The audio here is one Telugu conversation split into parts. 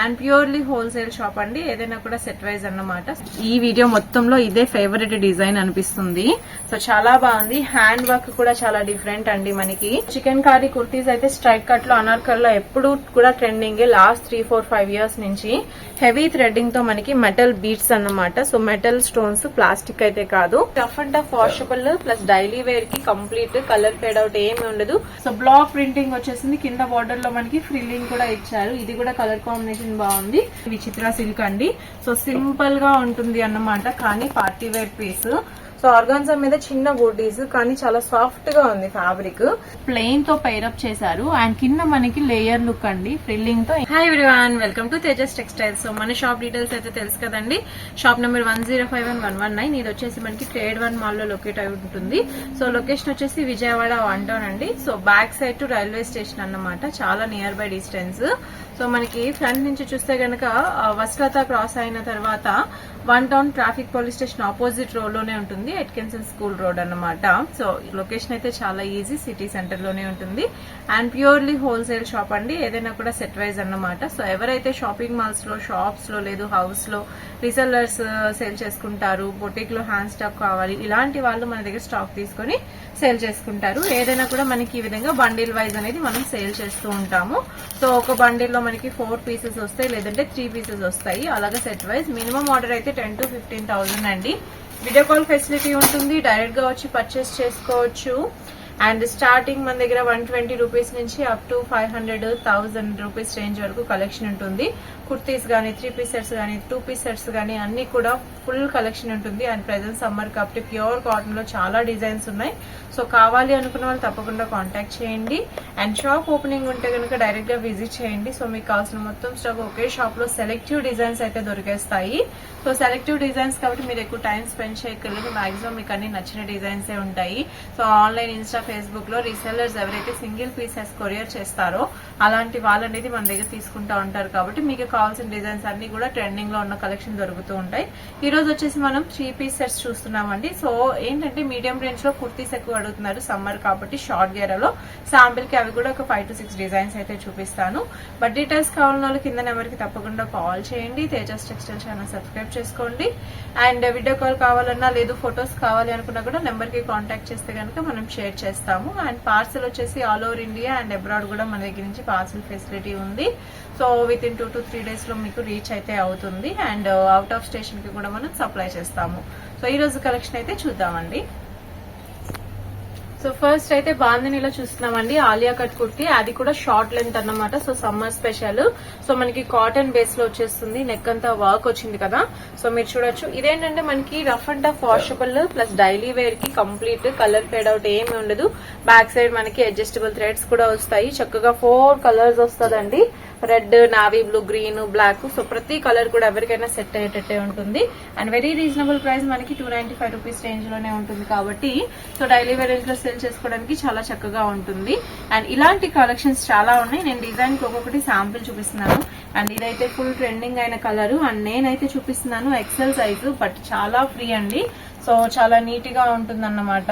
అండ్ ప్యూర్లీ హోల్సేల్ షాప్ అండి. ఏదైనా కూడా సెట్ వైజ్ అన్నమాట. ఈ వీడియో మొత్తంలో ఇదే ఫేవరెట్ డిజైన్ అనిపిస్తుంది. సో చాలా బాగుంది. హ్యాండ్ వర్క్ కూడా చాలా డిఫరెంట్ అండి. మనకి చికెన్ కారీ కుర్తీస్ అయితే స్ట్రైక్ కట్ లో అనార్కల్ లో ఎప్పుడు కూడా ట్రెండింగ్. లాస్ట్ 3-4-5 ఇయర్స్ నుంచి హెవీ థ్రెడ్డింగ్ తో మనకి మెటల్ బీట్స్ అన్నమాట. సో మెటల్ స్టోన్స్, ప్లాస్టిక్ అయితే కాదు. Rough and tough washable plus daily wear కి కంప్లీట్ కలర్ ఫేడ్ అవుట్ ఏమి ఉండదు. సో బ్లాక్ ప్రింటింగ్ వచ్చేసింది. కింద బార్డర్ లో మనకి ఫ్రిల్లింగ్ కూడా ఇచ్చారు. ఇది కూడా కలర్ కాంబినేషన్ బాగుంది. విచిత్ర సిల్క్ అండి. సో సింపుల్ గా ఉంటుంది అన్నమాట, కానీ party wear piece. So organza మీద చిన్న బూటీస్, కానీ చాలా సాఫ్ట్ గా ఉంది ఫ్యాబ్రిక్. ప్లెయిన్ తో పైరప్ చేశారు అండ్ కింద మనకి లేయర్ లుక్ అండి ఫ్రిల్లింగ్ తో. Hi everyone, welcome to Tejas textiles. So మన షాప్ డీటెయిల్స్ అయితే తెలుసు కదండి. Shop number 105119. ఇది వచ్చేసి మనకి ట్రేడ్ 1 మాల్ లో లొకేట్ అయి ఉంటుంది. సో లొకేషన్ వచ్చేసి విజయవాడ 1 టౌన్ అండి. So back side to railway station అన్నమాట, చాలా నియర్ బై డిస్టెన్స్. సో మనకి ఫ్రంట్ నుంచి చూస్తే గనక వస్లత క్రాస్ అయిన తర్వాత 1 town traffic police station opposite road లోనే ఉంటుంది. ఎట్కిన్సన్ స్కూల్ రోడ్ అన్నమాట. సో లొకేషన్ అయితే చాలా ఈజీ, సిటీ సెంటర్ లోనే ఉంటుంది. అండ్ ప్యూర్లీ హోల్సేల్ షాప్ అండి. ఏదైనా కూడా సెట్ వైజ్ అన్నమాట. సో ఎవరైతే షాపింగ్ మాల్స్ లో, షాప్స్ లో, లేదు హౌస్ లో రీసెల్లర్స్ సేల్ చేసుకుంటారు, బొటిక్ లో హ్యాండ్ స్టాక్ కావాలి, ఇలాంటి వాళ్ళు మన దగ్గర స్టాక్ తీసుకొని సేల్ చేసుకుంటారు. ఏదైనా కూడా మనకి ఈ విధంగా బండిల్ వైజ్ అనేది మనం సేల్ చేస్తూ ఉంటాము. సో ఒక బండిల్ లో మనకి 4 పీసెస్ వస్తాయి, లేదంటే 3 పీసెస్ వస్తాయి. అలాగే సెట్ వైజ్ మినిమం ఆర్డర్ అయితే 10,000 to 15,000 అండి. వీడియో కాల్ ఫెసిలిటీ ఉంటుంది. డైరెక్ట్ గా వచ్చి పర్చేస్ చేసుకోవచ్చు. అండ్ స్టార్టింగ్ మన దగ్గర 120 రూపీస్ నుంచి అప్ టు 500-1000 రూపీస్ రేంజ్ వరకు కలెక్షన్ ఉంటుంది. కుర్తీస్ గానీ, 3 పీస్ సెట్స్ గానీ, 2 పీస్ సెట్స్ గానీ అన్ని కూడా ఫుల్ కలెక్షన్ ఉంటుంది. అండ్ ప్రెజెంట్ సమ్మర్ కాబట్టి ప్యూర్ కాటన్ లో చాలా డిజైన్స్ ఉన్నాయి. సో కావాలి అనుకున్న వాళ్ళు తప్పకుండా కాంటాక్ట్ చేయండి. అండ్ షాప్ ఓపెనింగ్ ఉంటే కనుక డైరెక్ట్ గా విజిట్ చేయండి. సో మీకు కావాల్సిన మొత్తం స్టాక్ ఒకే షాప్ లో సెలెక్టివ్ డిజైన్స్ అయితే దొరికేస్తాయి. సో సెలెక్టివ్ డిజైన్స్ కాబట్టి మీరు ఎక్కువ టైం స్పెండ్ చేయగలరు. మాక్సిమం మీకు అన్ని నచ్చిన డిజైన్స్ ఉంటాయి. సో ఆన్లైన్, ఇన్స్టా, ఫేస్బుక్ లో రీసెల్లర్స్ ఎవరైతే సింగిల్ పీసెస్ కొరియర్ చేస్తారో అలాంటి వాళ్ళు అనేది మన దగ్గర తీసుకుంటా ఉంటారు. కాబట్టి మీకు కావాల్సిన డిజైన్స్ అన్ని కూడా ట్రెండింగ్ లో ఉన్న కలెక్షన్ దొరుకుతూ ఉంటాయి. ఈ రోజు వచ్చేసి మనం 3 పీస్ సెట్స్ చూస్తున్నామండి. సో ఏంటంటే మీడియం రేంజ్ లో కుర్తీస్ ఎక్కువ అడుగుతున్నారు సమ్మర్ కాబట్టి. షార్ట్ గేరాలో శాంపిల్ కి అవి కూడా ఒక 5 to 6 డిజైన్స్ అయితే చూపిస్తాను. బట్ డీటెయిల్స్ కావాలన్న వాళ్ళు కింద నెంబర్ కి తప్పకుండా కాల్ చేయండి. తేజస్ టెక్స్టైల్ ఛానల్ సబ్స్క్రైబ్ చేసుకోండి. అండ్ వీడియో కాల్ కావాలన్నా, లేదు ఫొటోస్ కావాలి అనుకున్నా కూడా నెంబర్ కి కాంటాక్ట్ చేస్తే కనుక మనం షేర్ చేస్తాము. అండ్ పార్సల్ వచ్చేసి all over India and abroad కూడా మన దగ్గర నుంచి పార్సల్ ఫెసిలిటీ ఉంది. So with in 2 to 3 days లో మీకు రీచ్ అయితే అవుతుంది. అండ్ అవుట్ ఆఫ్ స్టేషన్ కి కూడా మనం సప్లై చేస్తాము. సో ఈ రోజు కలెక్షన్ అయితే చూద్దామండి. సో ఫస్ట్ అయితే బాందినీలో చూస్తున్నామండి. ఆలియా కట్ కుర్తీ, అది కూడా షార్ట్ లెంత్ అన్నమాట. So summer special. సో మనకి కాటన్ బేస్ లో వచ్చేస్తుంది. నెక్ అంతా వర్క్ వచ్చింది కదా. సో మీరు చూడొచ్చు. ఇదేంటంటే మనకి rough and tough washable plus daily wear కి కంప్లీట్ కలర్ ఫేడ్ అవుట్ ఏమి ఉండదు. బ్యాక్ సైడ్ మనకి అడ్జస్టబుల్ థ్రెడ్స్ కూడా వస్తాయి. చక్కగా 4 కలర్స్ వస్తుందండి. Red, navy blue, green, black. So ప్రతి కలర్ కూడా ఎవరికైనా సెట్ అయ్యేటట్టే ఉంటుంది. అండ్ వెరీ రీజనబుల్ ప్రైస్, మనకి 295 రూపీస్ రేంజ్ లోనే ఉంటుంది కాబట్టి సో డైలీ వేర్ రేంజ్ లో సేల్ చేసుకోవడానికి చాలా చక్కగా ఉంటుంది. అండ్ ఇలాంటి కలెక్షన్స్ చాలా ఉన్నాయి. నేను డిజైన్ కి ఒక్కొక్కటి శాంపిల్ చూపిస్తున్నాను. అండ్ ఇదైతే ఫుల్ ట్రెండింగ్ అయిన కలర్. అండ్ నేనైతే చూపిస్తున్నాను ఎక్సెల్ సైజు, బట్ చాలా ఫ్రీ అండి. సో చాలా నీట్ గా ఉంటుంది అన్నమాట.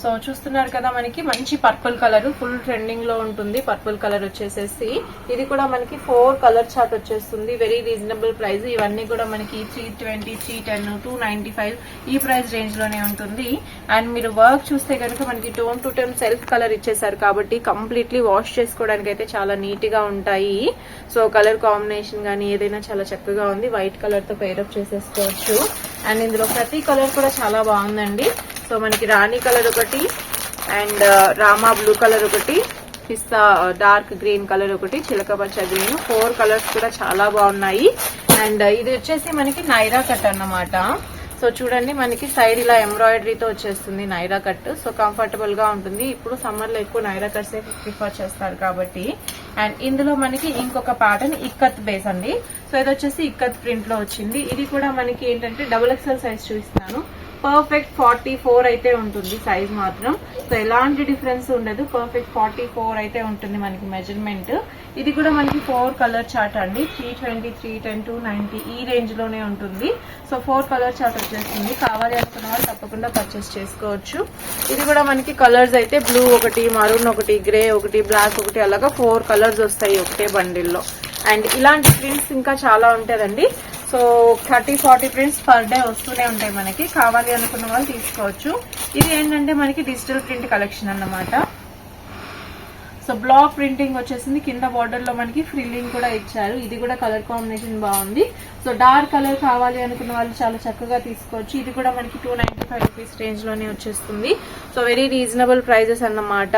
సో చూస్తున్నారు కదా, మనకి మంచి పర్పుల్ కలర్ ఫుల్ ట్రెండింగ్ లో ఉంటుంది. పర్పుల్ కలర్ వచ్చేసేసి ఇది కూడా మనకి 4 కలర్ చార్ట్ వచ్చేస్తుంది. Very reasonable price. ఇవన్నీ కూడా మనకి 320, 310, 295 ఈ ప్రైస్ రేంజ్ లోనే ఉంటుంది. అండ్ మీరు వర్క్ చూస్తే కనుక మనకి tone to tone self colour ఇచ్చేసారు కాబట్టి కంప్లీట్లీ వాష్ చేసుకోవడానికి అయితే చాలా నీట్ గా ఉంటాయి. సో కలర్ కాంబినేషన్ గానీ ఏదైనా చాలా చక్కగా ఉంది. వైట్ కలర్ తో పేరప్ చేసేసుకోవచ్చు. అండ్ ఇందులో ప్రతి కలర్ కూడా చాలా బాగుందండి. సో మనకి రాణి కలర్ ఒకటి, అండ్ రామా బ్లూ కలర్ ఒకటి, పిస్తా డార్క్ గ్రీన్ కలర్ ఒకటి, చిలక పచ్చ గ్రీన్, 4 కలర్స్ కూడా చాలా బాగున్నాయి. అండ్ ఇది వచ్చేసి మనకి నైరా కట్ అన్నమాట. సో చూడండి, మనకి సైడ్ ఇలా ఎంబ్రాయిడరీతో వచ్చేస్తుంది నైరా కట్. సో కంఫర్టబుల్ గా ఉంటుంది. ఇప్పుడు సమ్మర్ లో ఎక్కువ నైరా కట్స్ ప్రిఫర్ చేస్తారు కాబట్టి. అండ్ ఇందులో మనకి ఇంకొక ప్యాటర్న్ ఇక్కత్ బేస్ అండి. సో ఇది వచ్చేసి ఇక్కత్ ప్రింట్ లో వచ్చింది. ఇది కూడా మనకి ఏంటంటే XXL సైజ్ చూపిస్తాను. పర్ఫెక్ట్ 44 అయితే ఉంటుంది సైజ్ మాత్రం. సో ఎలాంటి డిఫరెన్స్ ఉండదు. పర్ఫెక్ట్ 44 అయితే ఉంటుంది మనకి మెజర్మెంట్. ఇది కూడా మనకి 4 కలర్ చార్ట్ అండి. 320, 310, 290 ఈ రేంజ్ లోనే ఉంటుంది. సో 4 కలర్ చార్ట్ వచ్చేస్తుంది. కావాలి అనుకున్న వాళ్ళు తప్పకుండా పర్చేస్ చేసుకోవచ్చు. ఇది కూడా మనకి కలర్స్ అయితే బ్లూ ఒకటి, మరూన్ ఒకటి, గ్రే ఒకటి, బ్లాక్ ఒకటి, అలాగా 4 కలర్స్ వస్తాయి ఒకటే బండిల్లో. అండ్ ఇలాంటి ప్రింట్స్ ఇంకా చాలా ఉంటుందండి. సో 30-40 ప్రింట్స్ పర్ డే వస్తూనే ఉంటాయి మనకి. కావాలి అనుకున్న వాళ్ళు తీసుకోవచ్చు. ఇది ఏంటంటే మనకి డిజిటల్ ప్రింట్ కలెక్షన్ అన్నమాట. సో బ్లాక్ ప్రింటింగ్ వచ్చేసింది. కింద బార్డర్ లో మనకి ఫ్రిల్లింగ్ కూడా ఇచ్చారు. ఇది కూడా కలర్ కాంబినేషన్ బాగుంది. సో డార్క్ కలర్ కావాలి అనుకున్న వాళ్ళు చాలా చక్కగా తీసుకోవచ్చు. ఇది కూడా మనకి 295 రూపీస్ రేంజ్ లోనే వచ్చేస్తుంది. సో వెరీ రీజనబుల్ ప్రైజెస్ అన్నమాట.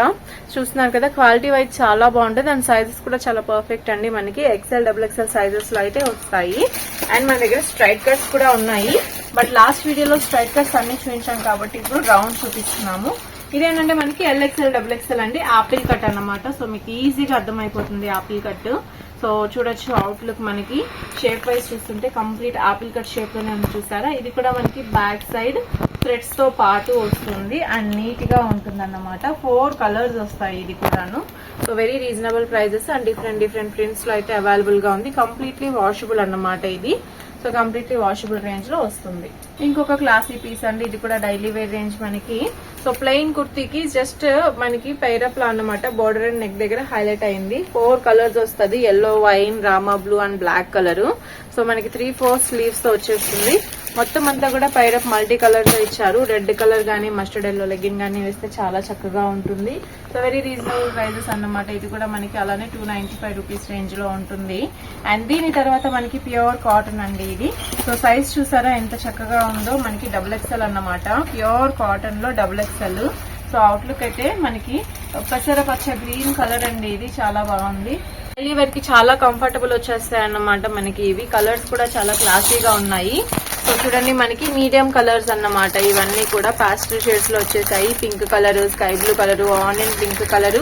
చూస్తున్నారు కదా, క్వాలిటీ వైజ్ చాలా బాగుంటుంది. అండ్ సైజెస్ కూడా చాలా పర్ఫెక్ట్ అండి. మనకి XL, XXL సైజెస్ లో అయితే వస్తాయి. అండ్ మన దగ్గర స్ట్రైట్ కట్స్ కూడా ఉన్నాయి. బట్ లాస్ట్ వీడియోలో స్ట్రైట్ కట్స్ అన్ని చూపించాం కాబట్టి ఇప్పుడు రౌండ్ చూపిస్తున్నాము. ఇదేంటంటే మనకి LXL, XXL అండి, ఆపిల్ కట్ అన్నమాట. సో మీకు ఈజీగా అర్థమైపోతుంది ఆపిల్ కట్. సో చూడొచ్చు అవుట్లుక్ మనకి షేప్ వైజ్ చూస్తుంటే కంప్లీట్ ఆపిల్ కట్ షేప్ లోనే ఉంది, చూసారా. ఇది కూడా మనకి బ్యాక్ సైడ్ థ్రెడ్స్ తో పాటు వస్తుంది అండ్ నీట్ గా ఉంటుంది అన్నమాట. 4 కలర్స్ వస్తాయి ఇది కూడాను. So very reasonable prices and different prints లో అయితే అవైలబుల్ గా ఉంది. కంప్లీట్లీ వాషబుల్ అన్నమాట ఇది. సో కంప్లీట్లీ వాషబుల్ రేంజ్ లో వస్తుంది. ఇంకొక క్లాసీ పీస్ అండి, ఇది కూడా డైలీ వేర్ రేంజ్ మనకి. సో ప్లెయిన్ కుర్తీకి జస్ట్ మనకి పైరప్ లా అన్నమాట. బోర్డర్ అండ్ నెక్ దగ్గర హైలైట్ అయింది. 4 కలర్స్ వస్తుంది, yellow, wine, Rama blue and black colour. So మనకి 3-4 స్లీవ్స్ తో వచ్చేస్తుంది. మొత్తం అంతా కూడా పైరప్ మల్టీ కలర్ తో ఇచ్చారు. రెడ్ కలర్ గానీ మస్టర్డ్ ఎల్లో లెగ్గిన్ గానీ వేస్తే చాలా చక్కగా ఉంటుంది. సో వెరీ రీజనబుల్ ప్రైజెస్ అన్నమాట. ఇది కూడా మనకి అలానే 295 రూపీస్ రేంజ్ లో ఉంటుంది. అండ్ దీని తర్వాత మనకి ప్యూర్ కాటన్ అండి ఇది. సో సైజ్ చూసారా ఎంత చక్కగా ఉందో. మనకి XXL అన్నమాట. ప్యూర్ కాటన్ లో XXL. సో అవుట్లుక్ అయితే మనకి పెసర పచ్చ గ్రీన్ కలర్ అండి. ఇది చాలా బాగుంది. డైలీ వేర్ కి చాలా కంఫర్టబుల్ వచ్చేస్తాయి అన్నమాట మనకి. ఇవి కలర్స్ కూడా చాలా క్లాసీగా ఉన్నాయి. సో చూడండి మనకి మీడియం కలర్స్ అన్నమాట. ఇవన్నీ కూడా పాస్టల్ షేడ్స్ లో వచ్చేసాయి. Pink colour, sky blue colour, onion pink colour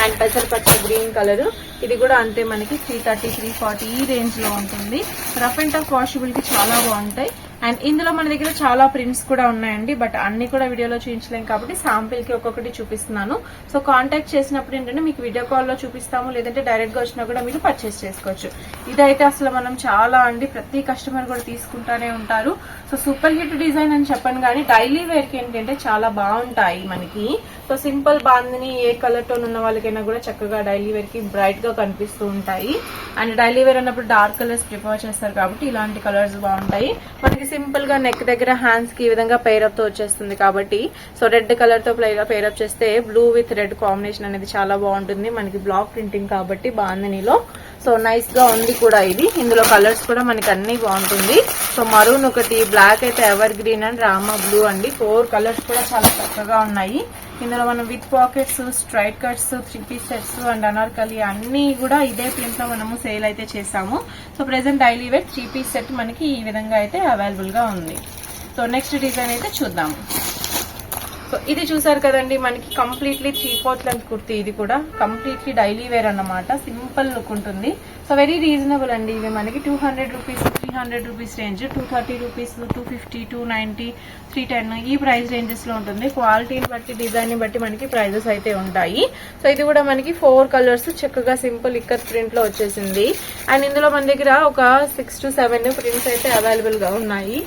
and పెసర పచ్చ గ్రీన్ కలర్. ఇది కూడా అంతే మనకి 330-340 ఈ రేంజ్ లో ఉంటుంది. రఫ్ అండ్ టఫ్ వాషబుల్ కి చాలా బాగుంటాయి. అండ్ ఇందులో మన దగ్గర చాలా ప్రింట్స్ కూడా ఉన్నాయండి. బట్ అన్ని కూడా వీడియోలో చూపించలేం కాబట్టి శాంపిల్ కి ఒక్కొక్కటి చూపిస్తున్నాను. సో కాంటాక్ట్ చేసినప్పుడు ఏంటంటే మీకు వీడియో కాల్ లో చూపిస్తాము, లేదంటే డైరెక్ట్ గా వచ్చినా కూడా మీరు పర్చేస్ చేసుకోవచ్చు. ఇదైతే అసలు మనం చాలా అండి, ప్రతి కస్టమర్ కూడా తీసుకుంటానే ఉంటారు. సో సూపర్ హిట్ డిజైన్ అని చెప్పను కానీ డైలీ వేర్ కి ఏంటంటే చాలా బాగుంటాయి మనకి. సో సింపుల్ బాందిని ఏ కలర్ టోన్ ఉన్న వాళ్ళకైనా కూడా చక్కగా డైలీ వేర్ కి బ్రైట్ గా కనిపిస్తూ ఉంటాయి. అండ్ డైలీ వేర్ అన్నప్పుడు డార్క్ కలర్స్ ప్రిఫర్ చేస్తారు కాబట్టి ఇలాంటి కలర్స్ బాగుంటాయి. మనకి సింపుల్ గా నెక్ దగ్గర హ్యాండ్స్ కి ఈ విధంగా పేరప్ తో వచ్చేస్తుంది కాబట్టి, సో రెడ్ కలర్ తో పేరప్ చేస్తే బ్లూ విత్ రెడ్ కాంబినేషన్ అనేది చాలా బాగుంటుంది. మనకి బ్లాక్ ప్రింటింగ్ కాబట్టి బాందినిలో సో నైస్ గా ఉంది కూడా ఇది. ఇందులో కలర్స్ కూడా మనకి అన్ని బాగుంటుంది. సో మరూన్ ఒకటి, బ్లాక్ అయితే ever green and Rama blue అండి. 4 కలర్స్ కూడా చాలా చక్కగా ఉన్నాయి. ఇందులో మనం with pockets, straight cuts, 3 piece sets and anarkali అన్ని కూడా ఇదే ప్రింట్ లో మనము సేల్ అయితే చేసాము. So present daily wear 3 piece set మనకి ఈ విధంగా అయితే అవైలబుల్ గా ఉంది. సో నెక్స్ట్ డిజైన్ అయితే చూద్దాము. సో ఇది చూసారు కదండి మనకి కంప్లీట్లీ 3/4 లెంత్ కుర్తీ. ఇది కూడా కంప్లీట్లీ డైలీ వేర్ అన్నమాట. సింపుల్ లుక్ ఉంటుంది. సో వెరీ రీజనబుల్ అండి. ఇవి మనకి 200 రూపీస్, 300 రూపీస్ రేంజ్, 230 రూపీస్, 250, 290, 310 ఈ ప్రైస్ రేంజెస్ లో ఉంటుంది. క్వాలిటీని బట్టి, డిజైన్ ని బట్టి మనకి ప్రైజెస్ అయితే ఉంటాయి. సో ఇది కూడా మనకి 4 కలర్స్ చక్కగా సింపుల్ ఇక్కత్ ప్రింట్ లో వచ్చేసింది. అండ్ ఇందులో మన దగ్గర ఒక 6 to 7 ప్రింట్స్ అయితే అవైలబుల్ గా ఉన్నాయి.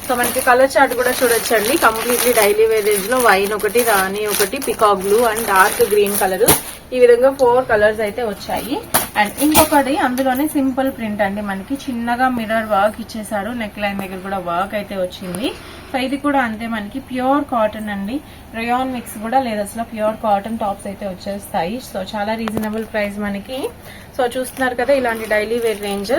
సో మనకి కలర్ చార్ట్ కూడా చూడొచ్చండి. కంప్లీట్లీ డైలీ వేర్ రేంజ్ లో వైన్ ఒకటి, రాణి ఒకటి, peacock blue and dark green colour, ఈ విధంగా 4 కలర్స్ అయితే వచ్చాయి. అండ్ ఇంకొకటి అందులోనే సింపుల్ ప్రింట్ అండి. మనకి చిన్నగా మిర్రర్ వర్క్ ఇచ్చేసారు. నెక్ లైన్ దగ్గర కూడా వర్క్ అయితే వచ్చింది. సో ఇది కూడా అంతే మనకి ప్యూర్ కాటన్ అండి. రేయాన్ మిక్స్ కూడా లేదు, అసలు ప్యూర్ కాటన్ టాప్స్ అయితే వచ్చేస్తాయి. సో చాలా రీజనబుల్ ప్రైస్ మనకి. సో చూస్తున్నారు కదా ఇలాంటి డైలీ వేర్ రేంజ్.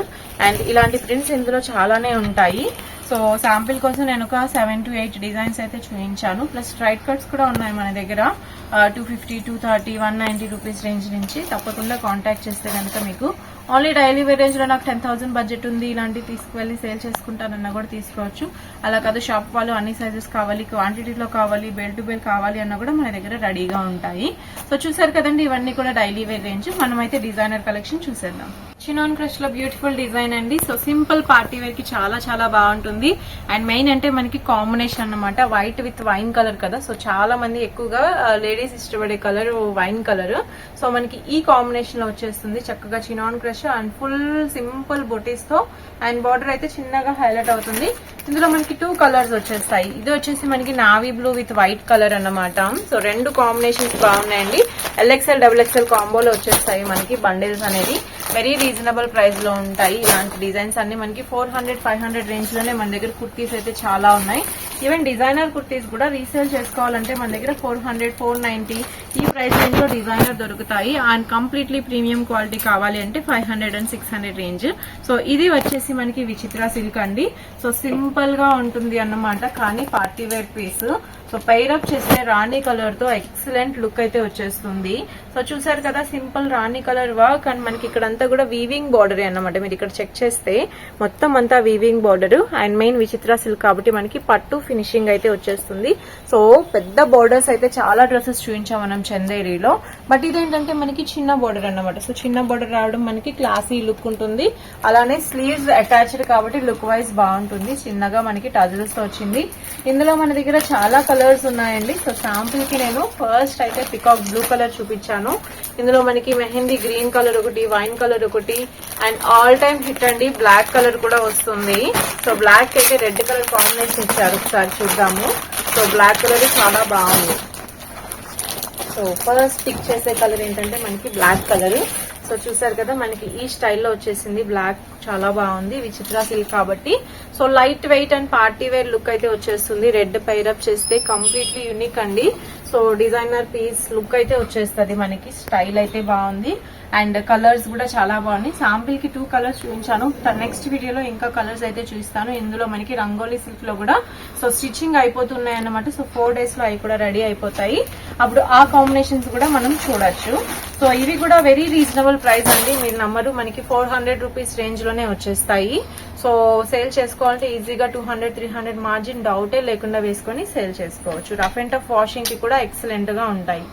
అండ్ ఇలాంటి ప్రింట్స్ ఇందులో చాలానే ఉంటాయి. సో శాంపిల్ కోసం నేను ఒక 7 to 8 డిజైన్స్ అయితే చూపించాను. ప్లస్ స్ట్రైట్ కట్స్ కూడా ఉన్నాయి మన దగ్గర 250, 230, 190 రూపీస్ రేంజ్ నుంచి. తప్పకుండా కాంటాక్ట్ చేస్తే కనుక మీకు ఓన్లీ డైలీ వేర్ రేంజ్ లో నాకు 10,000 బడ్జెట్ ఉంది, ఇలాంటివి తీసుకువెళ్ళి సేల్ చేసుకుంటానన్నా కూడా తీసుకోవచ్చు. అలా కాదు షాప్ వాళ్ళు అన్ని సైజెస్ కావాలి, క్వాంటిటీలో కావాలి, బెల్ టు బెల్ కావాలి అన్నా కూడా మన దగ్గర రెడీగా ఉంటాయి. సో చూసారు కదండి ఇవన్నీ కూడా డైలీ వేర్ రేంజ్. మనమైతే డిజైనర్ కలెక్షన్ చూసేద్దాం. చినాన్ క్రష్ లో బ్యూటిఫుల్ డిజైన్ అండి. సో సింపుల్ పార్టీ వేర్ కి చాలా చాలా బాగుంటుంది. అండ్ మెయిన్ అంటే మనకి కాంబినేషన్ అన్నమాట, వైట్ విత్ వైన్ కలర్ కదా. సో చాలా మంది ఎక్కువగా లేడీస్ ఇష్టపడే కలర్ వైన్ కలర్. సో మనకి ఈ కాంబినేషన్ లో వచ్చేస్తుంది చక్కగా chinon crush and full simple బొటీస్ తో. అండ్ బార్డర్ అయితే చిన్నగా హైలైట్ అవుతుంది. ఇందులో మనకి 2 కలర్స్ వచ్చేస్తాయి. ఇది వచ్చేసి మనకి navy blue with white colour అన్నమాట. సో 2 కాంబినేషన్స్ బాగున్నాయండి. LXL, XXL కాంబోలో వచ్చేస్తాయి మనకి బండిల్స్ అనేది. వెరీ రీజనబుల్ ప్రైస్ లో ఉంటాయి. ఇలాంటి డిజైన్స్ అన్ని మనకి 400-500 రేంజ్ లోనే మన దగ్గర కుర్తీస్ అయితే చాలా ఉన్నాయి. ఈవెన్ డిజైనర్ కుర్తీస్ కూడా రీసేల్ చేసుకోవాలంటే మన దగ్గర 400-490 ఈ ప్రైస్ రేంజ్ లో డిజైనర్ దొరుకుతాయి. అండ్ కంప్లీట్లీ ప్రీమియం క్వాలిటీ కావాలి అంటే 500 and 600 రేంజ్. సో ఇది వచ్చేసి మనకి విచిత్ర సిల్క్ అండి. సో సింపుల్ గా ఉంటుంది అన్నమాట, కానీ party wear piece. So pair up చేస్తే రాణి కలర్ తో ఎక్సలెంట్ లుక్ అయితే వచ్చేస్తుంది. సో చూసారు కదా, సింపుల్ రాణి కలర్ వర్క్. అండ్ మనకి ఇక్కడంతా కూడా వీవింగ్ బార్డర్ అన్నమాట. మీరు ఇక్కడ చెక్ చేస్తే మొత్తం అంతా వీవింగ్ బార్డర్. అండ్ మెయిన్ విచిత్ర సిల్క్ కాబట్టి మనకి పట్టు ఫినిషింగ్ అయితే వచ్చేస్తుంది. సో పెద్ద బార్డర్స్ అయితే చాలా డ్రెస్సెస్ చూపించాం మనం చందేరిలో. బట్ ఇదేంటంటే మనకి చిన్న బార్డర్ అన్నమాట. సో చిన్న బార్డర్ రావడం మనకి క్లాసీ లుక్ ఉంటుంది. అలానే స్లీవ్స్ అటాచ్డ్ కాబట్టి లుక్ వైజ్ బాగుంటుంది. చిన్నగా మనకి టజల్స్ తో వచ్చింది. ఇందులో మన దగ్గర చాలా కలర్స్ ఉన్నాయండి. సో శాంపుల్ కి నేను ఫస్ట్ అయితే పికాక్ బ్లూ కలర్ చూపించాను. ఇందులో మనకి మెహందీ గ్రీన్ కలర్ ఒకటి, వైన్ కలర్ ఒకటి, అండ్ ఆల్ టైమ్ హిట్ అండి బ్లాక్ కలర్ కూడా వస్తుంది. సో బ్లాక్ అయితే రెడ్ కలర్ కాంబినేషన్ ఇచ్చారు, ఒకసారి చూద్దాము. సో బ్లాక్ కలర్ చాలా బాగుంది. సో ఫస్ట్ పిక్ చేసే కలర్ ఏంటంటే మనకి బ్లాక్ కలర్. సో చూసారు కదా, మనకి ఈ స్టైల్లో వచ్చేసింది. బ్లాక్ చాలా బాగుంది, విచిత్ర సిల్క్ కాబట్టి. So light weight and party wear look అయితే వచ్చేస్తుంది. రెడ్ పైరప్ చేస్తే కంప్లీట్లీ యూనిక్ అండి. సో డిజైనర్ పీస్ లుక్ అయితే వచ్చేస్తుంది మనకి. స్టైల్ అయితే బాగుంది అండ్ కలర్స్ కూడా చాలా బాగున్నాయి. శాంపిల్ కి 2 కలర్స్ చూపించాను. నెక్స్ట్ వీడియోలో ఇంకా కలర్స్ అయితే చూపిస్తాను. ఇందులో మనకి రంగోలీ సిల్క్ లో కూడా సో స్టిచ్చింగ్ అయిపోతున్నాయి అన్నమాట. సో 4 days లో అవి కూడా రెడీ అయిపోతాయి. అప్పుడు ఆ కాంబినేషన్స్ కూడా మనం చూడొచ్చు. సో ఇవి కూడా వెరీ రీజనబుల్ ప్రైస్ అండి. మీరు నమ్మరు, మనకి 400 రూపీస్ రేంజ్ లోనే వచ్చేస్తాయి. సో సేల్ చేసుకోవాలంటే ఈజీగా 200-300 మార్జిన్ డౌటే లేకుండా వేసుకొని సేల్ చేసుకోవచ్చు. రఫ్ అండ్ టఫ్ వాషింగ్ కి కూడా ఎక్సలెంట్ గా ఉంటాయి.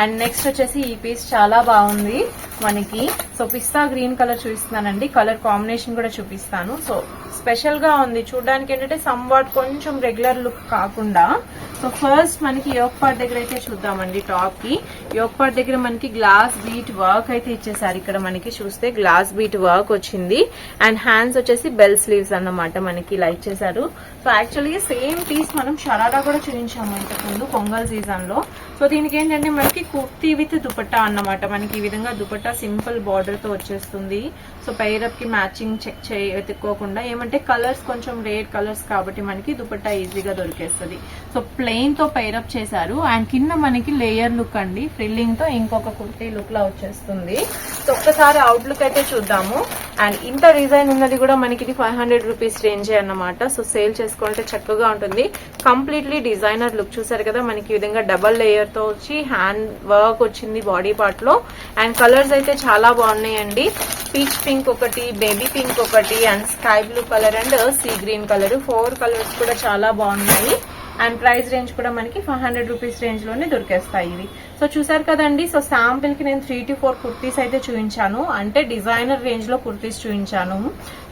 అండ్ నెక్స్ట్ వచ్చేసి ఈ పీస్ చాలా బాగుంది మనకి. సో పిస్తా గ్రీన్ కలర్ చూపిస్తున్నానండి. కలర్ కాంబినేషన్ కూడా చూపిస్తాను. సో స్పెషల్ గా ఉంది చూడడానికి. ఏంటంటే సమ్వాట్ కొంచెం రెగ్యులర్ లుక్ కాకుండా. సో ఫస్ట్ మనకి యోక్ పార్ట్ దగ్గర అయితే చూద్దామండి. టాప్ కి యోక్ పార్ట్ దగ్గర మనకి గ్లాస్ బీట్ వర్క్ అయితే ఇచ్చేసారు. ఇక్కడ మనకి చూస్తే గ్లాస్ బీట్ వర్క్ వచ్చింది. అండ్ హ్యాండ్స్ వచ్చేసి బెల్ స్లీవ్స్ అన్నమాట మనకి ఇలా ఇచ్చేసారు. సో యాక్చువల్లీ సేమ్ పీస్ మనం షరారా కూడా చూపించాము ఇంతకుముందు పొంగల్ సీజన్ లో. సో దీనికి ఏంటంటే మనకి కుర్తీ విత్ దుపట్టా అన్నమాట. మనకి ఈ విధంగా దుపట్టా సింపుల్ బార్డర్ తో వచ్చేస్తుంది. సో పైరప్ కి మ్యాచింగ్ చెక్ వెతుక్కోకుండా, ఏమంటే కలర్స్ కొంచెం రేర్ కలర్స్ కాబట్టి మనకి దుపట్టా ఈజీగా దొరికేస్తుంది. సో ప్లెయిన్ తో పైరప్ చేశారు. అండ్ కింద మనకి లేయర్ లుక్ అండి, ఫ్రిల్లింగ్ తో ఇంకొక కుర్తీ లుక్ లా వచ్చేస్తుంది. సో ఒక్కసారి అవుట్ లుక్ అయితే చూద్దాము. అండ్ ఇంత డిజైన్ ఉన్నది కూడా మనకి 500 రూపీస్ రేంజ్ అన్నమాట. సో సేల్ చేసుకోవాలంటే చక్కగా ఉంటుంది. కంప్లీట్లీ డిజైనర్ లుక్ చూసారు కదా, మనకి ఈ విధంగా డబల్ లేయర్ తో వచ్చి హ్యాండ్ వర్క్ వచ్చింది బాడీ పార్ట్ లో. అండ్ కలర్స్ అయితే చాలా బాగున్నాయండి. పీచ్ పింక్ ఒకటి, బేబీ పింక్ ఒకటి, and sky blue colour and sea green colour. 4 కలర్స్ కూడా చాలా బాగున్నాయి. అండ్ ప్రైస్ రేంజ్ కూడా మనకి 500 రూపీస్ రేంజ్ లోనే దొరికేస్తాయి ఇవి. సో చూసారు కదండి. సో శాంపిల్ కి నేను 3 to 4 కుర్తీస్ అయితే చూపించాను, అంటే డిజైనర్ రేంజ్ లో కుర్తీస్ చూపించాను.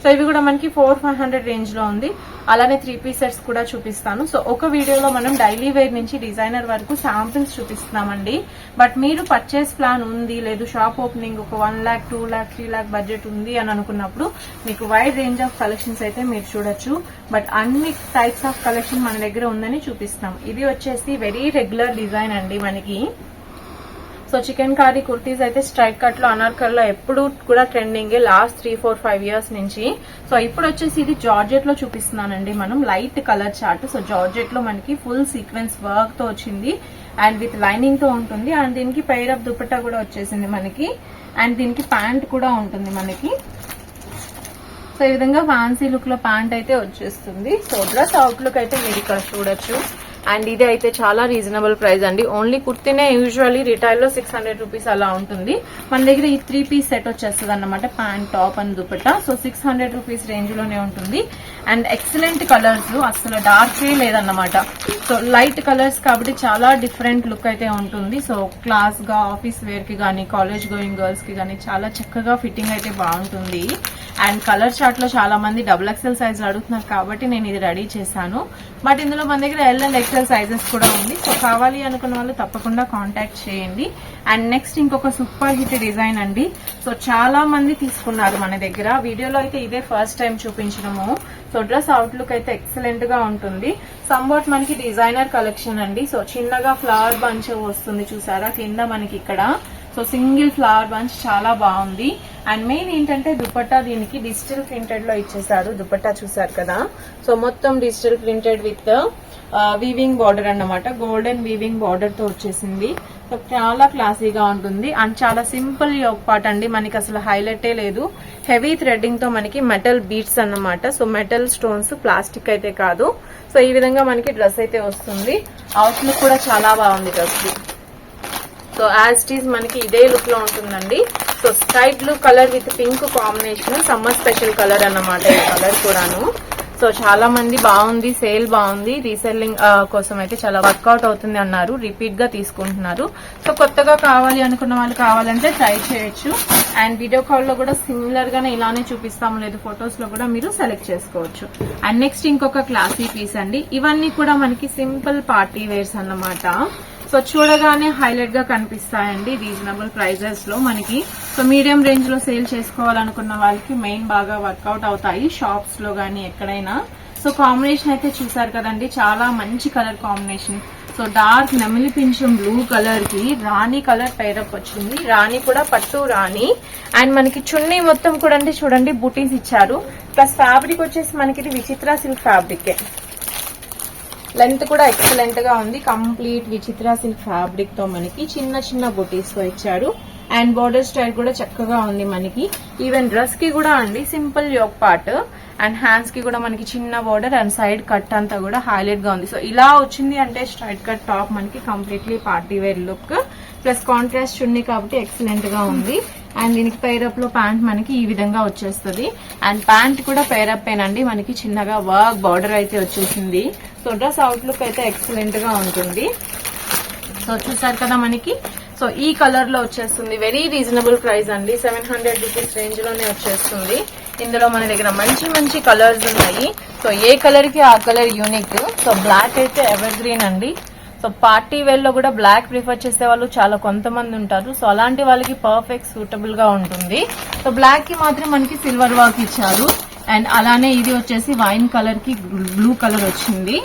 సో ఇవి కూడా మనకి 400-500 రేంజ్ లో ఉంది. అలానే 3 piece సెట్స్ కూడా చూపిస్తాను. సో ఒక వీడియోలో మనం డైలీ వేర్ నుంచి డిజైనర్ వరకు శాంపిల్స్ చూపిస్తున్నామండి. బట్ మీరు పర్చేస్ ప్లాన్ ఉంది, లేదు షాప్ ఓపెనింగ్ ఒక 1 lakh, 2 lakh, 3 lakh బడ్జెట్ ఉంది అని అనుకున్నప్పుడు మీకు వైడ్ రేంజ్ ఆఫ్ కలెక్షన్స్ అయితే మీరు చూడొచ్చు. బట్ అన్ని టైప్స్ ఆఫ్ కలెక్షన్ మన దగ్గర ఉందని చూపిస్తాం. ఇది వచ్చేసి వెరీ రెగ్యులర్ డిజైన్ అండి మనకి. సో చికెన్ కారీ కుర్తీస్ అయితే స్ట్రైక్ కట్ లో, అనార్కల్ లో ఎప్పుడు కూడా ట్రెండింగ్ లాస్ట్ 3-4-5 years నుంచి. సో ఇప్పుడు వచ్చేసి ఇది జార్జెట్ లో చూపిస్తున్నానండి మనం. Light colour chart. So georgette లో మనకి ఫుల్ సీక్వెన్స్ వర్క్ తో వచ్చింది అండ్ విత్ లైనింగ్ తో ఉంటుంది. అండ్ దీనికి పైర్ ఆఫ్ దుపట్టా కూడా వచ్చేసింది మనకి. అండ్ దీనికి ప్యాంట్ కూడా ఉంటుంది మనకి. సో ఈ విధంగా ఫ్యాన్సీ లుక్ లో ప్యాంట్ అయితే వచ్చేస్తుంది. సో డ్రెస్ అవుట్ లుక్ అయితే మీరు ఇక్కడ చూడొచ్చు. అండ్ ఇది అయితే చాలా రీజనబుల్ ప్రైస్ అండి. ఓన్లీ కుర్తీనే యూజువల్లీ రిటైల్ లో 600 రూపీస్ అలా ఉంటుంది. మన దగ్గర ఈ 3 piece సెట్ వచ్చేస్తుంది అన్నమాట. Pant, top and dupatta. So 600 rupees range లోనే ఉంటుంది. అండ్ ఎక్సలెంట్ కలర్స్, అసలు డార్క్ లేదన్నమాట. సో లైట్ కలర్స్ కాబట్టి చాలా డిఫరెంట్ లుక్ అయితే ఉంటుంది. సో క్లాస్ గా ఆఫీస్ వేర్ కి గానీ, కాలేజ్ గోయింగ్ గర్ల్స్ కి గానీ చాలా చక్కగా ఫిట్టింగ్ అయితే బాగుంటుంది. అండ్ కలర్ చార్ట్ లో చాలా మంది XXL సైజ్ అడుగుతున్నారు కాబట్టి నేను ఇది రెడీ చేశాను. బట్ ఇందులో మన దగ్గర L and XL సైజెస్ కూడా ఉంది. సో కావాలి అనుకున్న వాళ్ళు తప్పకుండా కాంటాక్ట్ చేయండి. అండ్ నెక్స్ట్ ఇంకొక సూపర్ హిట్ డిజైన్ అండి. సో చాలా మంది తీసుకున్నారు మన దగ్గర. వీడియోలో అయితే ఇదే ఫస్ట్ టైం చూపించడము. సో డ్రెస్ అవుట్లుక్ అయితే ఎక్సలెంట్ గా ఉంటుంది. సంబట్ మనకి డిజైనర్ కలెక్షన్ అండి. సో చిన్నగా ఫ్లవర్ బంచ్ వస్తుంది చూసారా కింద మనకి ఇక్కడ. సో సింగిల్ ఫ్లవర్ బంచ్ చాలా బాగుంది. అండ్ మెయిన్ ఏంటంటే దుపట్టా దీనికి డిజిటల్ ప్రింటెడ్ లో ఇచ్చేసారు. దుపట్టా చూసారు కదా, సో మొత్తం digital printed with weaving border అన్నమాట. గోల్డెన్ వీవింగ్ బార్డర్ తో వచ్చేసింది. సో చాలా క్లాసీగా ఉంటుంది అండ్ చాలా సింపుల్ యోక్ పార్ట్ అండి. మనకి అసలు హైలైటే లేదు. హెవీ థ్రెడ్డింగ్ తో మనకి మెటల్ బీట్స్ అన్నమాట. సో మెటల్ స్టోన్స్, ప్లాస్టిక్ అయితే కాదు. సో ఈ విధంగా మనకి డ్రెస్ అయితే వస్తుంది. అవుట్లుక్ కూడా చాలా బాగుంది డ్రెస్ కి. సో యాజ్ ఇట్ ఈస్ మనకి ఇదే లుక్ లో ఉంటుందండి. So sky blue colour with pink combination, summer special colour అన్నమాట ఈ కలర్ కూడాను. సో చాలా మంది బాగుంది, సేల్ బాగుంది, రీసెల్లింగ్ కోసం అయితే చాలా వర్కౌట్ అవుతుంది అన్నారు, రిపీట్ గా తీసుకుంటున్నారు. సో కొత్తగా కావాలి అనుకున్న వాళ్ళు కావాలంటే ట్రై చేయొచ్చు. అండ్ వీడియో కాల్ లో కూడా సిమిలర్ గానే ఇలానే చూపిస్తాము, లేదు ఫొటోస్ లో కూడా మీరు సెలెక్ట్ చేసుకోవచ్చు. అండ్ నెక్స్ట్ ఇంకొక క్లాసీ పీస్ అండి. ఇవన్నీ కూడా మనకి సింపుల్ పార్టీ వేర్స్ అన్నమాట. సో చూడగానే హైలైట్ గా కనిపిస్తాయండి రీజనబుల్ ప్రైజెస్ లో మనకి. సో మీడియం రేంజ్ లో సేల్ చేసుకోవాలనుకున్న వాళ్ళకి మెయిన్ బాగా వర్కౌట్ అవుతాయి షాప్స్ లో గానీ ఎక్కడైనా. సో కాంబినేషన్ అయితే చూసారు కదండి, చాలా మంచి కలర్ కాంబినేషన్. సో డార్క్ నెమిలి పింఛం బ్లూ కలర్ కి రాణి కలర్ టైరప్ వచ్చింది. రాణి కూడా పట్టు రాణి. అండ్ మనకి చున్నీ మొత్తం కూడా అంటే చూడండి బుటీస్ ఇచ్చారు. ప్లస్ ఫ్యాబ్రిక్ వచ్చేసి మనకి ఇది విచిత్ర సిల్క్ ఫ్యాబ్రిక్. లెంత్ కూడా ఎక్సలెంట్ గా ఉంది. కంప్లీట్ విచిత్ర సిల్క్ ఫ్యాబ్రిక్ తో మనకి చిన్న చిన్న బుటీస్ తో ఇచ్చారు. అండ్ బోర్డర్ స్టైల్ కూడా చక్కగా ఉంది మనకి. ఈవెన్ డ్రెస్ కి కూడా అండి simple yoke part and hands కి కూడా మనకి చిన్న బోర్డర్ అండ్ సైడ్ కట్ అంతా కూడా హైలైట్ గా ఉంది. సో ఇలా వచ్చింది అంటే స్ట్రైట్ కట్ టాప్ మనకి completely party wear look. Plus contrast చున్నీ కాబట్టి ఎక్సలెంట్ గా ఉంది. అండ్ దీనికి పేరప్ లో ప్యాంట్ మనకి ఈ విధంగా వచ్చేస్తుంది. అండ్ ప్యాంట్ కూడా పేరప్ ఏనండి, మనకి చిన్నగా వర్క్ బార్డర్ అయితే వచ్చేసింది. సో డ్రెస్ అవుట్లుక్ అయితే ఎక్సలెంట్ గా ఉంటుంది. సో చూసారు కదా మనకి. సో ఈ కలర్ లో వచ్చేస్తుంది. వెరీ రీజనబుల్ ప్రైస్ అండి, 700 రూపీస్ రేంజ్ లోనే వచ్చేస్తుంది. ఇందులో మన దగ్గర మంచి మంచి కలర్స్ ఉన్నాయి. సో ఏ కలర్ కి ఆ కలర్ యూనిక్. సో బ్లాక్ అయితే ఎవర్ గ్రీన్ అండి. సో పార్టీ వేర్ లో కూడా బ్లాక్ ప్రిఫర్ చేసే వాళ్ళు చాలా కొంతమంది ఉంటారు. సో అలాంటి వాళ్ళకి పర్ఫెక్ట్ సూటబుల్ గా ఉంటుంది. సో బ్లాక్ కి మాత్రం మనకి సిల్వర్ వర్క్ ఇచ్చారు. అండ్ అలానే ఇది వచ్చేసి వైన్ కలర్ కి బ్లూ కలర్ వచ్చింది.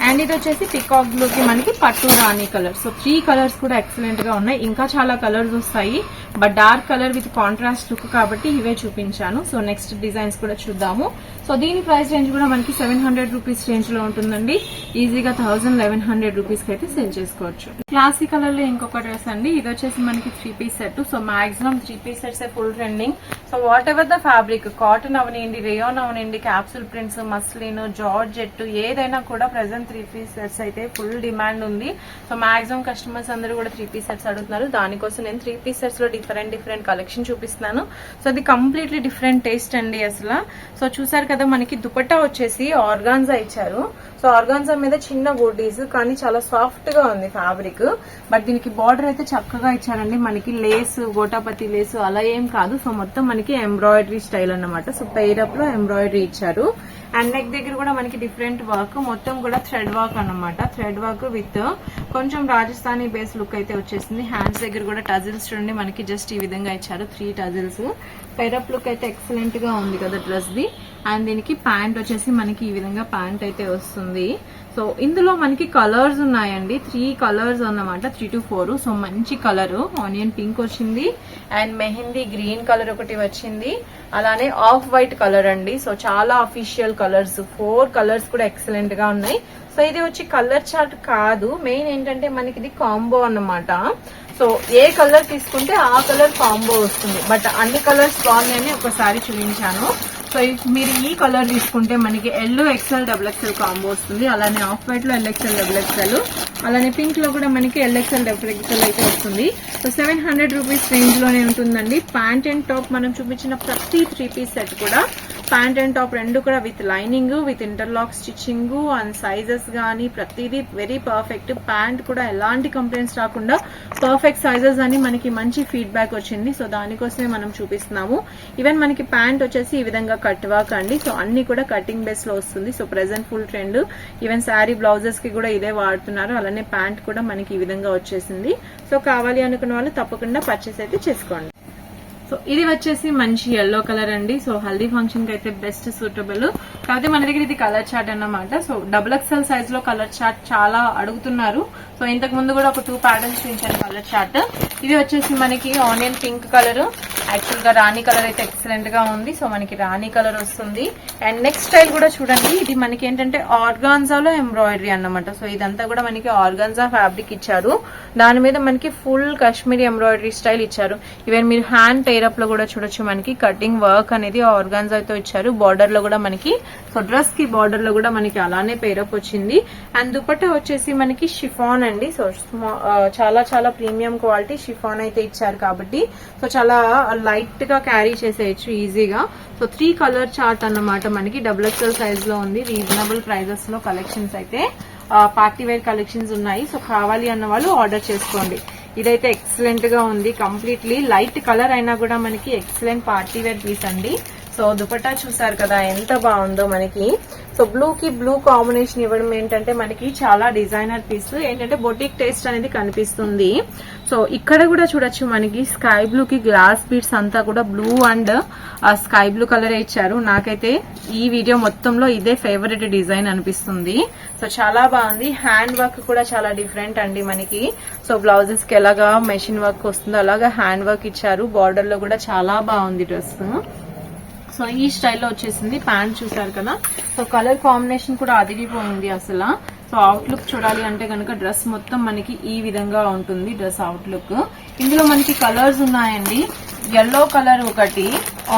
అండ్ ఇది వచ్చేసి పికాక్ బ్లూ కి మనకి పట్టు రాణి కలర్. సో 3 కలర్స్ కూడా ఎక్సలెంట్ గా ఉన్నాయి. ఇంకా చాలా కలర్స్ వస్తాయి, but dark colour with contrast look కాబట్టి ఇవే చూపించాను. సో నెక్స్ట్ డిజైన్స్ కూడా చూద్దాము. సో దీని ప్రైస్ రేంజ్ కూడా మనకి 700 రూపీస్ రేంజ్ లో ఉంటుందండి. ఈజీగా 1100 రూపీస్ కి అయితే సేల్ చేసుకోవచ్చు. క్లాసీ కలర్ లో ఇంకొక డ్రెస్ అండి. ఇది వచ్చేసి మనకి 3 piece set. So maximum 3 piece sets full trending. So whatever the fabric, cotton అవనండి, రేయాన్ అవనండి, క్యాప్సూల్ ప్రింట్స్, మస్లిన్, జార్జెట్, ఏదైనా కూడా ప్రెసెంట్ 3 పీస్ సెట్స్ అయితే ఫుల్ డిమాండ్ ఉంది. సో మాక్సిమం కస్టమర్స్ అందరూ కూడా 3 పీస్ సెట్స్ అడుగుతున్నారు. దానికోసం నేను 3 పీస్ సెట్స్ లో డిఫరెంట్ కలెక్షన్ చూపిస్తున్నాను. సో అది కంప్లీట్లీ డిఫరెంట్ టేస్ట్ అండి అసలు. సో చూసారు కదా మనకి దుపట్టా వచ్చేసి ఆర్గాన్జా ఇచ్చారు. సో ఆర్గాన్జా మీద చిన్న బూటీస్, కానీ చాలా సాఫ్ట్ గా ఉంది ఫ్యాబ్రిక్. బట్ దీనికి బార్డర్ అయితే చక్కగా ఇచ్చారండి. మనకి లేస్, గోటాపతి లేస్ అలా ఏం కాదు. సో మొత్తం మనకి ఎంబ్రాయిడరీ స్టైల్ అన్నమాట. సో పెయిరప్ లో ఎంబ్రాయిడరీ ఇచ్చారు. అండ్ నెక్ దగ్గర కూడా మనకి డిఫరెంట్ వర్క్, మొత్తం కూడా థ్రెడ్ వర్క్ అన్నమాట. థ్రెడ్ వర్క్ విత్ కొంచెం రాజస్థానీ బేస్ లుక్ అయితే వచ్చేసింది. హ్యాండ్స్ దగ్గర కూడా టజిల్స్ చూడండి మనకి జస్ట్ ఈ విధంగా ఇచ్చారు, 3 టజిల్స్. పెయిరప్ లుక్ అయితే ఎక్సలెంట్ గా ఉంది కదా డ్రెస్ ది. అండ్ దీనికి ప్యాంట్ వచ్చేసి మనకి ఈ విధంగా ప్యాంట్ అయితే వస్తుంది. సో ఇందులో మనకి కలర్స్ ఉన్నాయండి, 3 కలర్స్ అన్నమాట, 3 to 4. సో మంచి కలర్ ఆనియన్ పింక్ వచ్చింది, అండ్ మెహందీ గ్రీన్ కలర్ ఒకటి వచ్చింది, అలానే ఆఫ్ వైట్ కలర్ అండి. సో చాలా అఫీషియల్ కలర్స్, 4 కలర్స్ కూడా ఎక్సలెంట్ గా ఉన్నాయి. సో ఇది వచ్చి కలర్ చార్ట్ కాదు, మెయిన్ ఏంటంటే మనకి ఇది కాంబో అన్నమాట. సో ఏ కలర్ తీసుకుంటే ఆ కలర్ కాంబో వస్తుంది. బట్ అన్ని కలర్స్ బాగున్నాయని ఒకసారి చూపించాను. సో మీరు ఈ కలర్ తీసుకుంటే మనకి ఎల్లో XL XXL కాంబో వస్తుంది. అలానే ఆఫ్ వైట్ లో LXL XXL, అలానే పింక్ లో కూడా మనకి LXL XXL అయితే వస్తుంది. సో 700 రూపీస్ రేంజ్ లోనే ఉంటుందండి. ప్యాంట్ అండ్ టాప్ మనం చూపించిన ప్రతి 3 పీస్ సెట్ కూడా ప్యాంట్ అండ్ టాప్ రెండు కూడా with lining, with interlock stitching and sizes గానీ ప్రతిదీ వెరీ పర్ఫెక్ట్. ప్యాంట్ కూడా ఎలాంటి కంప్లైంట్స్ రాకుండా పర్ఫెక్ట్ సైజెస్ అని మనకి మంచి ఫీడ్బ్యాక్ వచ్చింది. సో దానికోసమే మనం చూపిస్తున్నాము. ఈవెన్ మనకి ప్యాంట్ వచ్చేసి ఈ విధంగా కట్ వర్క్ అండి. సో అన్ని కూడా కటింగ్ బేస్ లో వస్తుంది. So present full trend. Even sari blouses కి కూడా ఇదే వాడుతున్నారు. అలానే ప్యాంట్ కూడా మనకి ఈ విధంగా వచ్చేసింది. సో కావాలి అనుకున్న వాళ్ళు తప్పకుండా పర్చేస్ అయితే చేసుకోండి. సో ఇది వచ్చేసి మంచి ఎల్లో కలర్ అండి. సో హల్దీ ఫంక్షన్ కి అయితే బెస్ట్ సూటబుల్. కాకపోతే మన దగ్గర ఇది కలర్ చార్ట్ అన్నమాట. సో XXL సైజ్ లో కలర్ చార్ట్ చాలా అడుగుతున్నారు. సో ఇంతకు ముందు కూడా ఒక 2 ప్యాటర్న్స్ చూపించాను కలర్ చార్ట్. ఇది వచ్చేసి మనకి ఆనియన్ పింక్ కలర్, యాక్చువల్ గా రాణి కలర్ అయితే ఎక్సలెంట్ గా ఉంది. సో మనకి రాణి కలర్ వస్తుంది. అండ్ నెక్స్ట్ స్టైల్ కూడా చూడండి, ఇది మనకి ఏంటంటే ఆర్గాన్జాలో ఎంబ్రాయిడరీ అన్నమాట. సో ఇదంతా కూడా మనకి ఆర్గాన్జా ఫ్యాబ్రిక్ ఇచ్చారు, దాని మీద మనకి ఫుల్ కాశ్మీరీ ఎంబ్రాయిడరీ స్టైల్ ఇచ్చారు. ఈవెన్ మీరు హ్యాండ్ టైరప్ లో కూడా చూడొచ్చు, మనకి కటింగ్ వర్క్ అనేది ఆర్గాన్జాతో ఇచ్చారు. బార్డర్ లో కూడా మనకి, సో డ్రెస్ కి బార్డర్ లో కూడా మనకి అలానే పేరప్ వచ్చింది. అండ్ దుపట్టా వచ్చేసి మనకి షిఫాన్ అండి. సో చాలా చాలా ప్రీమియం క్వాలిటీ షిఫాన్ అయితే ఇచ్చారు కాబట్టి సో చాలా లైట్ గా క్యారీ చేసేయచ్చు ఈజీగా. సో 3 కలర్ చార్ట్ అన్నమాట, మనకి XXL సైజ్ లో ఉంది. రీజనబుల్ ప్రైజెస్ లో కలెక్షన్స్ అయితే పార్టీ వేర్ కలెక్షన్స్ ఉన్నాయి. సో కావాలి అన్న వాళ్ళు ఆర్డర్ చేసుకోండి. ఇదైతే ఎక్సలెంట్ గా ఉంది, కంప్లీట్లీ లైట్ కలర్ అయినా కూడా మనకి ఎక్సలెంట్ పార్టీ వేర్ పీస్ అండి. సో దుపట్టా చూసారు కదా ఎంత బాగుందో మనకి. సో బ్లూ కి బ్లూ కాంబినేషన్ ఇవ్వడం ఏంటంటే మనకి చాలా డిజైనర్ పీస్, ఏంటంటే బొటిక్ టేస్ట్ అనేది కనిపిస్తుంది. సో ఇక్కడ కూడా చూడొచ్చు, మనకి స్కై బ్లూ కి గ్లాస్ బీడ్స్ అంతా కూడా blue and sky blue colour ఇచ్చారు. నాకైతే ఈ వీడియో మొత్తంలో ఇదే ఫేవరెట్ డిజైన్ అనిపిస్తుంది. సో చాలా బాగుంది. హ్యాండ్ వర్క్ కూడా చాలా డిఫరెంట్ అండి మనకి. సో బ్లౌజెస్ కి ఎలాగా మెషిన్ వర్క్ వస్తుందో అలాగా హ్యాండ్ వర్క్ ఇచ్చారు. బార్డర్ లో కూడా చాలా బాగుంది డ్రెస్. సో ఈ స్టైల్లో వచ్చేసింది. ప్యాంట్ చూసారు కదా, సో కలర్ కాంబినేషన్ కూడా అదిరిపోయింది అసలు. సో అవుట్లుక్ చూడాలి అంటే కనుక డ్రెస్ మొత్తం మనకి ఈ విధంగా ఉంటుంది డ్రెస్ అవుట్లుక్. ఇందులో మనకి కలర్స్ ఉన్నాయండి, yellow కలర్ ఒకటి,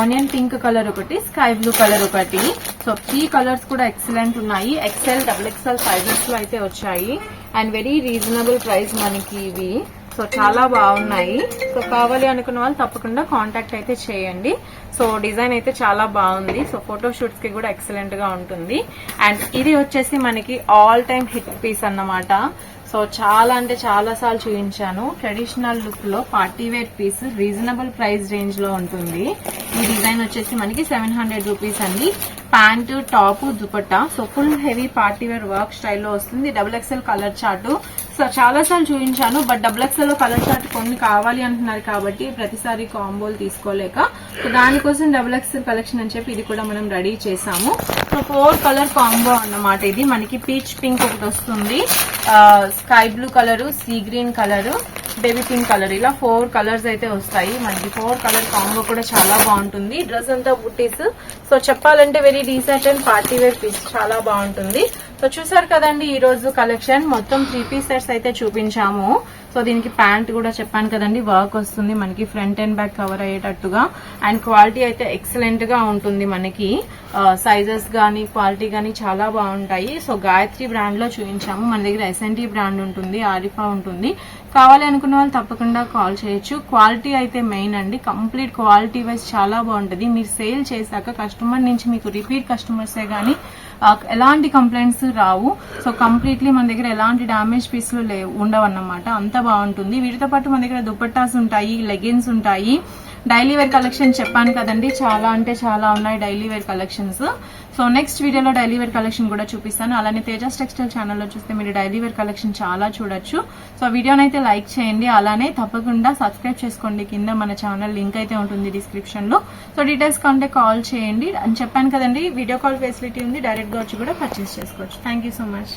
ఆనియన్ పింక్ కలర్ ఒకటి, స్కై బ్లూ కలర్ ఒకటి. సో 3 కలర్స్ కూడా ఎక్సలెంట్ ఉన్నాయి. XL, XXL సైజెస్ లో అయితే వచ్చాయి. అండ్ వెరీ రీజనబుల్ ప్రైస్ మనకి ఇవి. సో చాలా బాగున్నాయి. సో కావాలి అనుకున్న వాళ్ళు తప్పకుండా కాంటాక్ట్ అయితే చేయండి. సో డిజైన్ అయితే చాలా బాగుంది. సో ఫోటో షూట్స్ కి కూడా ఎక్సలెంట్ గా ఉంటుంది. అండ్ ఇది వచ్చేసి మనకి ఆల్ టైమ్ హిట్ పీస్ అన్నమాట. సో చాలా అంటే చాలా సార్లు చూపించాను. ట్రెడిషనల్ లుక్ లో party wear piece reasonable price range లో ఉంటుంది. ఈ డిజైన్ వచ్చేసి మనకి 700 రూపీస్ అండి. Pant, top, dupatta. So full heavy party wear work స్టైల్లో వస్తుంది. XXL colour chart. సో చాలా సార్లు చూపించాను, బట్ XXL లో కలర్ చార్ట్ కొన్ని కావాలి అంటున్నారు కాబట్టి ప్రతిసారి కాంబోలు తీసుకోలేక, సో దానికోసం XXL కలెక్షన్ అని చెప్పి ఇది కూడా మనం రెడీ చేసాము. సో 4 కలర్ కాంబో అన్నమాట ఇది. మనకి పీచ్ పింక్ ఒకటి వస్తుంది, sky blue colour, sea green colour, baby pink colour, ఇలా 4 కలర్స్ అయితే వస్తాయి మనకి. 4 కలర్ కాంబో కూడా చాలా బాగుంటుంది. డ్రెస్ అంతా బుట్టీస్. సో చెప్పాలంటే very decent and party wear piece, చాలా బాగుంటుంది. సో చూసారు కదండి ఈ రోజు కలెక్షన్ మొత్తం 3 పీస్ సెట్స్ అయితే చూపించాము. సో దీనికి ప్యాంట్ కూడా చెప్పాను కదండి, వర్క్ వస్తుంది మనకి, ఫ్రంట్ అండ్ బ్యాక్ కవర్ అయ్యేటట్టుగా. అండ్ క్వాలిటీ అయితే ఎక్సలెంట్ గా ఉంటుంది మనకి. సైజెస్ గానీ క్వాలిటీ గానీ చాలా బాగుంటాయి. సో గాయత్రి బ్రాండ్ లో చూపించాము. మన దగ్గర SNT బ్రాండ్ ఉంటుంది, ఆరిఫా ఉంటుంది. కావాలి అనుకున్న వాళ్ళు తప్పకుండా కాల్ చేయొచ్చు. క్వాలిటీ అయితే మెయిన్ అండి, కంప్లీట్ క్వాలిటీ వైజ్ చాలా బాగుంటుంది. మీరు సేల్ చేశాక కస్టమర్ నుంచి మీకు రిపీట్ కస్టమర్సే గానీ ఎలాంటి కంప్లైంట్స్ రావు. సో కంప్లీట్లీ మన దగ్గర ఎలాంటి డ్యామేజ్ పీస్లు ఉండవు అన్నమాట, అంత బాగుంటుంది. వీటితో పాటు మన దగ్గర దుపట్టాస్ ఉంటాయి, లెగిన్స్ ఉంటాయి. డైలీ వేర్ కలెక్షన్ చెప్పాను కదండి, చాలా అంటే చాలా ఉన్నాయి daily wear collections. So next వీడియోలో డైలీ వేర్ కలెక్షన్ కూడా చూపిస్తాను. అలానే తేజస్ టెక్స్టైల్ ఛానల్లో చూస్తే మీరు డైలీ వేర్ కలెక్షన్ చాలా చూడొచ్చు. సో వీడియోనైతే లైక్ చేయండి, అలానే తప్పకుండా సబ్స్క్రైబ్ చేసుకోండి. కింద మన ఛానల్ లింక్ అయితే ఉంటుంది డిస్క్రిప్షన్ లో. సో డీటెయిల్స్ కంటే కాల్ చేయండి అని చెప్పాను కదండి. వీడియో కాల్ ఫెసిలిటీ ఉంది, డైరెక్ట్ గా వచ్చి కూడా పర్చేస్ చేసుకోవచ్చు. Thank you so much.